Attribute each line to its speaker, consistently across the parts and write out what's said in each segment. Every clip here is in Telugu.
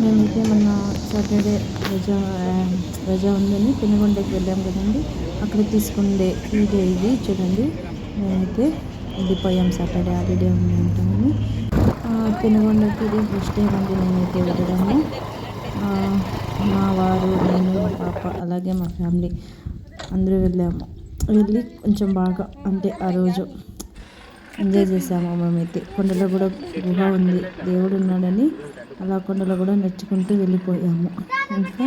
Speaker 1: మేమైతే మొన్న సాటర్డే రజా ఉందని పెనుగొండకి వెళ్ళాం కదండి. అక్కడ తీసుకుండే ఇదే ఇది చూడండి. మేమైతే వెళ్ళిపోయాం, సాటర్డే హాలిడే ఉంది అంటామని. పెనుగొండకి ఇది ఫస్ట్ టైం అండి నేనైతే వెళ్ళడము. మా వారు, నేను, మా పాప, అలాగే మా ఫ్యామిలీ అందరూ వెళ్ళాము. వెళ్ళి కొంచెం బాగా అంటే ఆ రోజు ఎంజాయ్ చేసాము. మేమైతే కొండలో కూడా గుహ ఉంది, దేవుడు ఉన్నాడని అలా కొండలో కూడా నడుచుకుంటూ వెళ్ళిపోయాము. ఇంకా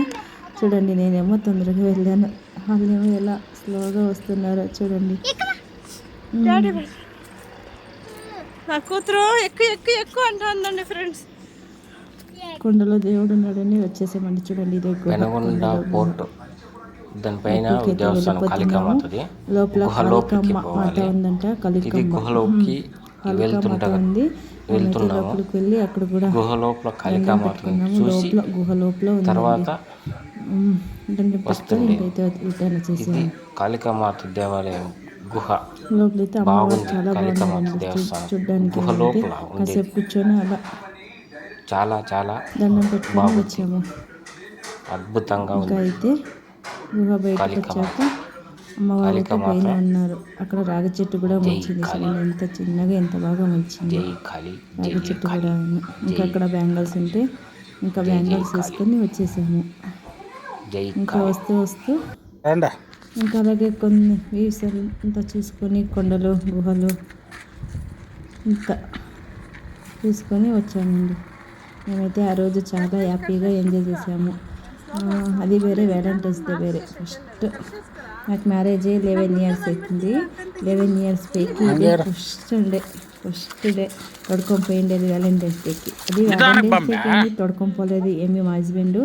Speaker 1: చూడండి, నేనేమో తొందరగా వెళ్ళాను, వాళ్ళేమో ఎలా స్లోగా వస్తున్నారో చూడండి.
Speaker 2: నా కూతురు ఎక్కువ ఎక్కువ ఎక్కువ అంటుందండి ఫ్రెండ్స్.
Speaker 1: కొండలో దేవుడు ఉన్నాడని వచ్చేసామండి. చూడండి, ఇదే
Speaker 3: పెనుగొండ పోర్టు, దానిపైన
Speaker 1: లోపల కాళికమ్మ మాత ఉందంట. కాళికమ్మ మాత ఉంది. లోపలికి వెళ్ళి అక్కడ కూడా లోపల గుహ లోపల ఉంది. దండం పెట్టుకొని ఇంకైతే రిటర్న్ వచ్చేసాము.
Speaker 3: కాళికామాత దేవాలయం గుహ
Speaker 1: లోపలైతే అమ్మవారు చాలా బాగుందండి చూడ్డానికి. కాసేపు కూర్చొని అలా
Speaker 3: చాలా చాలా
Speaker 1: దండం పెట్టుకొని వచ్చాము.
Speaker 3: అద్భుతంగా
Speaker 1: ఇంకా అయితే గుహ బయటకు వచ్చాక అమ్మవారు అయితే పైన ఉన్నారు. అక్కడ రాగి చెట్టు కూడా మంచింది. చూడండి ఎంత చిన్నగా ఎంత బాగా మంచింది రాగి చెట్టు కూడా. ఇంకా అక్కడ బ్యాంగిల్స్ ఉంటే ఇంకా బ్యాంగిల్స్ వేసుకొని వచ్చేసాము. ఇంకా వస్తూ వస్తూ ఇంకా అలాగే కొన్ని వ్యూస్ అంతా చూసుకొని కొండలు గుహలు ఇంకా చూసుకొని వచ్చామండి. మేమైతే ఆ రోజు చాలా హ్యాపీగా ఎంజాయ్ చేసాము. అది వేరే, వ్యాలంటైన్స్ డే వేరే. ఫస్ట్ నాకు మ్యారేజ్ 11 years అవుతుంది. 11 years పైకి ఇది ఫస్ట్ డే తొడుకొని పోయిండేది వ్యాలంటైన్స్ డేకి. అది వ్యాలంటైన్స్ డేకి ఏమి తొడుకొని పోలేదు ఏమి మా హస్బెండ్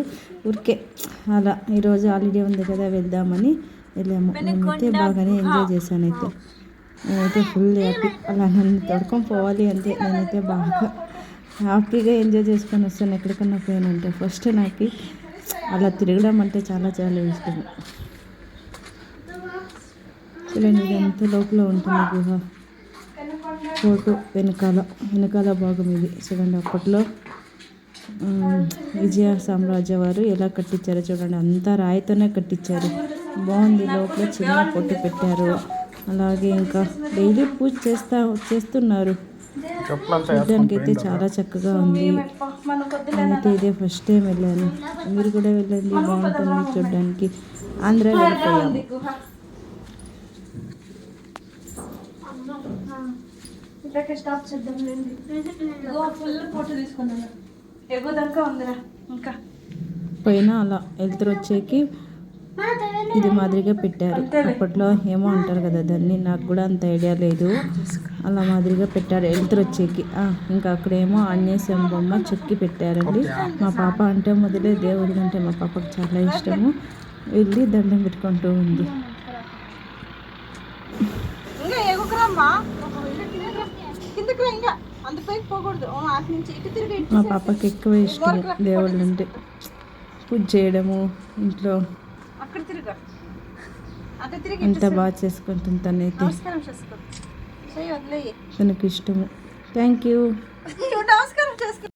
Speaker 1: ఊరికే అలా ఈరోజు హాలిడే ఉంది కదా వెళ్దామని వెళ్ళాము. నేనైతే బాగానే ఎంజాయ్ చేశాను. నేనైతే ఫుల్ హ్యాపీ. అలా నన్ను తొడుకొని పోవాలి అంటే నేనైతే బాగా హ్యాపీగా ఎంజాయ్ చేసుకొని వస్తాను ఎక్కడికన్నా పోయానంటే. ఫస్ట్ నాకు అలా తిరగడం అంటే చాలా చాలా ఇష్టం. చూడండి, ఇది ఎంత లోపల ఉంటుంది గుహ. ఫోటో వెనకాల భాగం ఇది చూడండి. అప్పట్లో విజయ సామ్రాజ్య వారు ఎలా కట్టించారో చూడండి. అంతా రాయితోనే కట్టించారు. బాగుంది. లోపల చిన్న పొట్టు పెట్టారు. అలాగే ఇంకా డైలీ పూజ చేస్తున్నారు. చూడడానికి అయితే చాలా చక్కగా ఉంది. నేనైతే ఇదే ఫస్ట్ టైం వెళ్ళాను. మీరు కూడా వెళ్ళండి, బాగుంటుంది చూడడానికి. ఆంధ్ర వెళ్ళిపోయాము. పైన అలా వెళ్తురు వచ్చేకి ఇది మాదిరిగా పెట్టారు. అప్పట్లో ఏమో అంటారు కదా దాన్ని, నాకు కూడా అంత ఐడియా లేదు. అలా మాదిరిగా పెట్టారు వెళ్తురు వచ్చేకి. ఇంకా అక్కడేమో ఆంజనేయ బొమ్మ చెక్కి పెట్టారండి. మా పాప అంటే మొదలే దేవుడు అంటే మా పాపకు చాలా ఇష్టము. వెళ్ళి దండం పెట్టుకుంటూ ఉంది. మా పాపకి ఎక్కువ ఇష్టం దేవుళ్ళు అంటే. పూజ చేయడము ఇంట్లో ఎంత బాగా చేసుకుంటుంది తనైతే. తనకు ఇష్టము. Thank you.